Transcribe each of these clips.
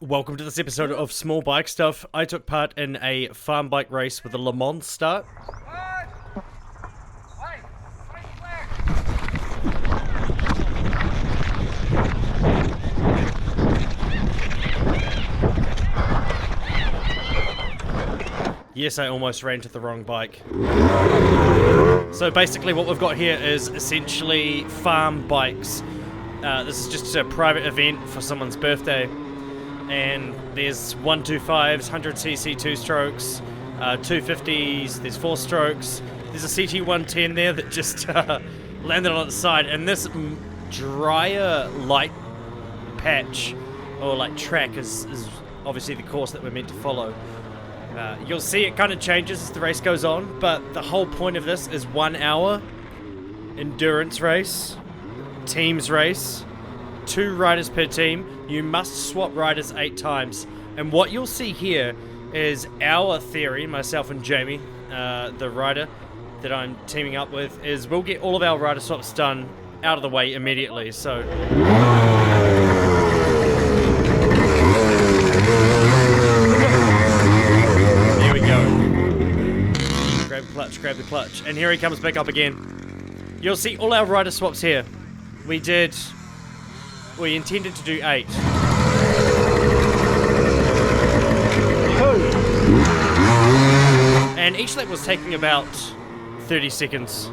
Welcome to this episode of Small Bike Stuff. I took part in a farm bike race with a Le Mans start. Yes, I almost ran to the wrong bike. So basically what we've got here is essentially farm bikes. This is just a private event for someone's birthday. And there's 125s, 100cc 2-strokes, 250s, there's 4-strokes. There's a CT110 there that just landed on its side. And this drier light patch, or like track, is obviously the course that we're meant to follow. You'll see it kind of changes as the race goes on, but the whole point of this is 1 hour endurance race, teams race, 2 riders per team. You must swap riders 8 times. And what you'll see here is our theory, myself and Jamie, the rider that I'm teaming up with, is we'll get all of our rider swaps done out of the way immediately. So there we go. Grab the clutch. And here he comes back up again. You'll see all our rider swaps here. We intended to do 8. And each lap was taking about 30 seconds.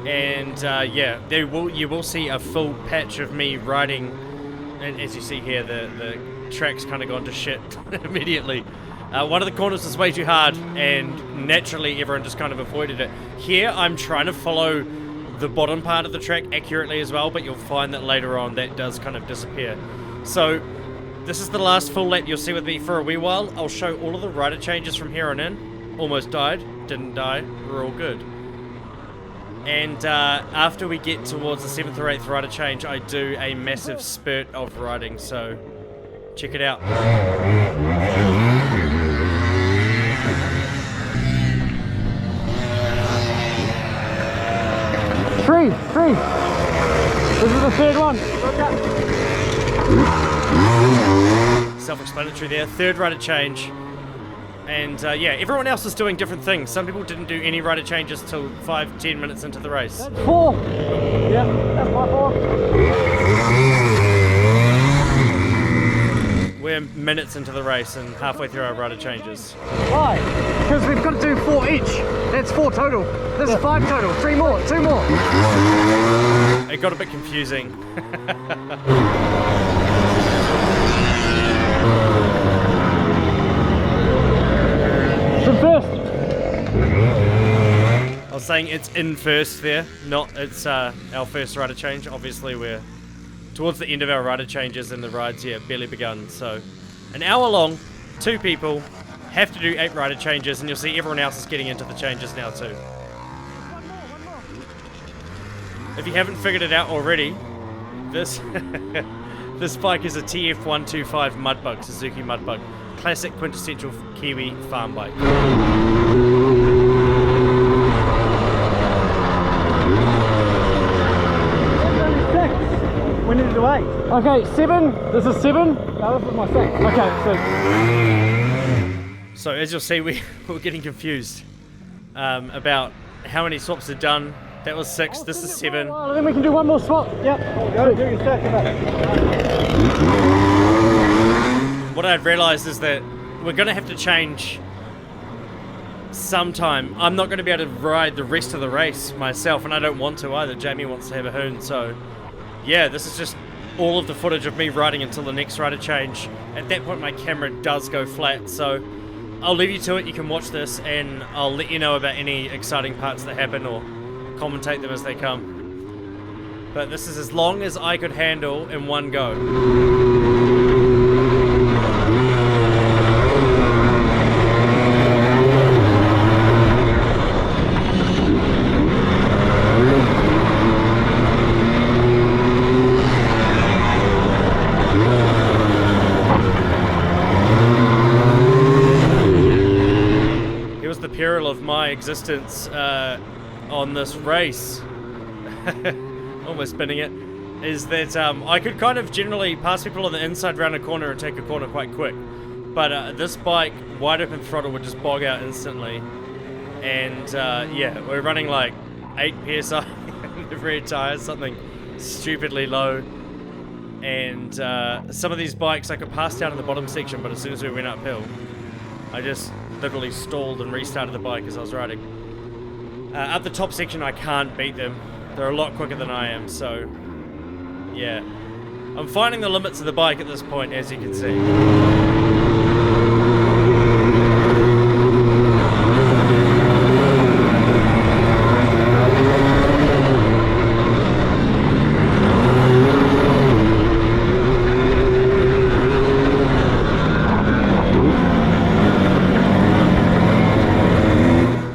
And yeah, you will see a full patch of me riding. And as you see here, the track's kind of gone to shit immediately. One of the corners was way too hard, and naturally everyone just kind of avoided it. Here, I'm trying to follow the bottom part of the track accurately as well, but you'll find that later on that does kind of disappear. So this is the last full lap you'll see with me for a wee while. I'll show all of the rider changes from here on in. Almost died, didn't die, we're all good. And after we get towards the 7th or 8th rider change, I do a massive spurt of riding, so check it out. 3. This is the 3rd one. Self-explanatory there. 3rd rider change. And yeah, everyone else is doing different things. Some people didn't do any rider changes till 5-10 minutes into the race. That's 4. Yeah, that's my 4. We're minutes into the race and halfway through our rider changes. Why? Because we've got to do 4 each. That's 4 total. This is 5 total. 3 more. 2 more. It got a bit confusing. The first. I was saying it's in first there, it's our first rider change. Obviously we're towards the end of our rider changes and the rides, barely begun. So an hour long, 2 people, have to do 8 rider changes, and you'll see everyone else is getting into the changes now too. If you haven't figured it out already, this this bike is a TF125 Mudbug, Suzuki Mudbug. Classic quintessential Kiwi farm bike. We need to do 8. Okay, 7. This is 7. No, this is my 6. Okay, 6. So as you'll see, we're getting confused about how many swaps are done. That was 6, this is 7. Well, then we can do 1 more swap. Yep. Go do your stack of that. What I've realised is that we're going to have to change sometime. I'm not going to be able to ride the rest of the race myself, and I don't want to either. Jamie wants to have a hoon, so yeah, this is just all of the footage of me riding until the next rider change. At that point my camera does go flat, so I'll leave you to it. You can watch this and I'll let you know about any exciting parts that happen or commentate them as they come. But this is as long as I could handle in one go. Peril of my existence on this race. Almost spinning it. is that I could kind of generally pass people on the inside round a corner and take a corner quite quick. But this bike, wide open throttle, would just bog out instantly. And yeah, we're running like 8 PSI in the rear tires, something stupidly low. And some of these bikes I could pass down in the bottom section, but as soon as we went uphill, I just literally stalled and restarted the bike as I was riding. Up the top section, I can't beat them. They're a lot quicker than I am, so yeah. I'm finding the limits of the bike at this point, as you can see.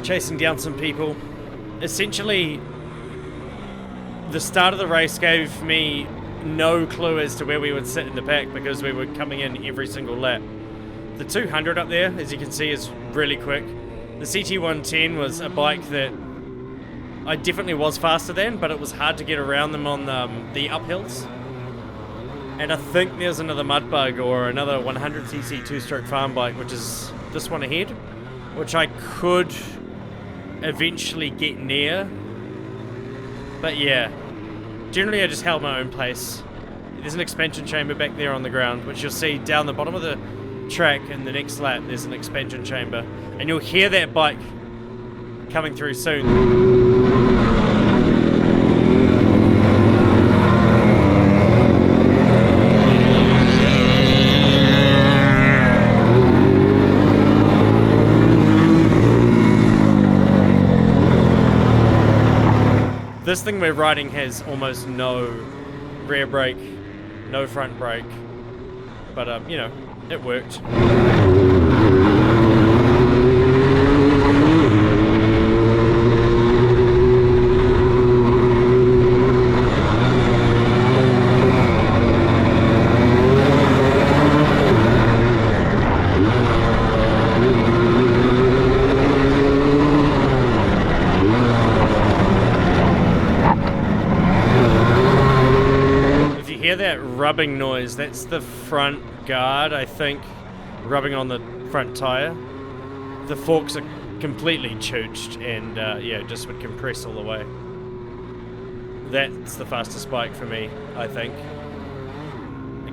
Chasing down some people. Essentially, the start of the race gave me no clue as to where we would sit in the pack because we were coming in every single lap. The 200 up there, as you can see, is really quick. The CT110 was a bike that I definitely was faster than, but it was hard to get around them on the uphills. And I think there's another Mudbug or another 100cc two-stroke farm bike, which is this one ahead, which I could eventually get near, but yeah, generally I just held my own pace. There's an expansion chamber back there on the ground, which you'll see down the bottom of the track in the next lap. There's an expansion chamber, and you'll hear that bike coming through soon. This thing we're riding has almost no rear brake, no front brake, but you know, it worked. Rubbing noise, that's the front guard, I think, rubbing on the front tire. The forks are completely chooched and yeah, just would compress all the way. That's the fastest bike for me, I think.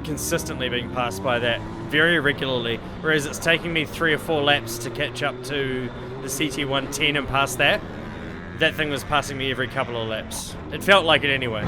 Consistently being passed by that very regularly, whereas it's taking me 3 or 4 laps to catch up to the CT110 and past that. That thing was passing me every couple of laps. It felt like it anyway.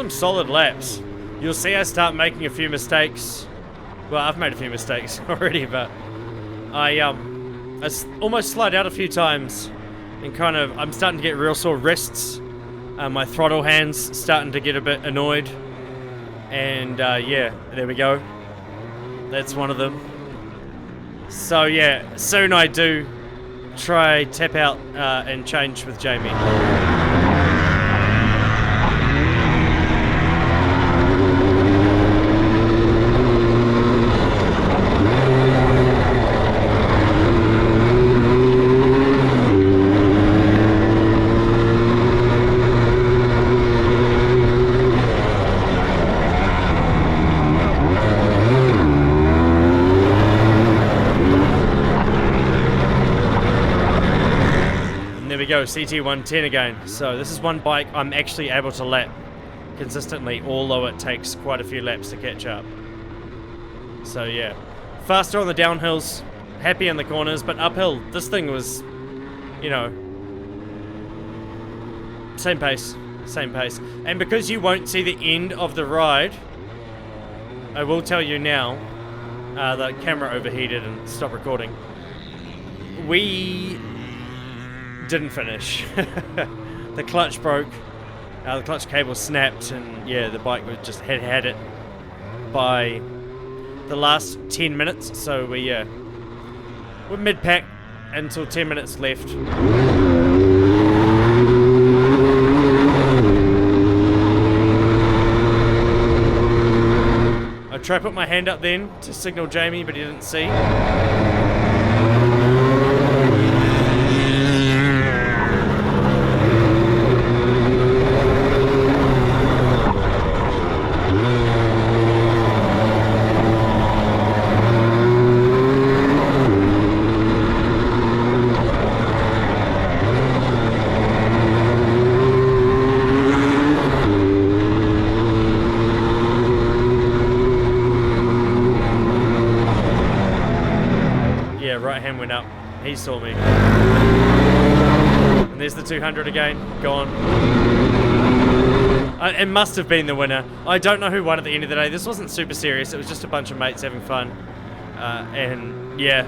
Solid laps. You'll see I start making a few mistakes. Well, I've made a few mistakes already, but I almost slide out a few times and kind of, I'm starting to get real sore wrists. My throttle hands starting to get a bit annoyed. And yeah, there we go. That's one of them. So yeah, soon I do try tap out and change with Jamie. Go CT110 again. So this is one bike I'm actually able to lap consistently, although it takes quite a few laps to catch up. So yeah, faster on the downhills, happy in the corners, but uphill this thing was, you know, same pace. And because you won't see the end of the ride, I will tell you now, the camera overheated and stopped recording. We didn't finish. The clutch broke The clutch cable snapped, and yeah, the bike was just had it by the last 10 minutes. So we're mid-pack until 10 minutes left. I tried to put my hand up then to signal Jamie, but he didn't see. Right hand went up. He saw me. And there's the 200 again. Gone. It must have been the winner. I don't know who won at the end of the day. This wasn't super serious. It was just a bunch of mates having fun. And yeah,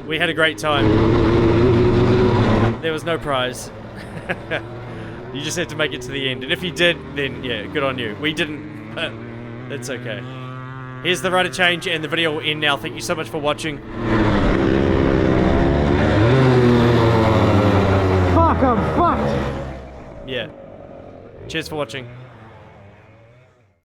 we had a great time. There was no prize. You just had to make it to the end. And if you did, then yeah, good on you. We didn't, but that's okay. Here's the rudder change, and the video will end now. Thank you so much for watching. Fuck, I'm fucked. Yeah. Cheers for watching.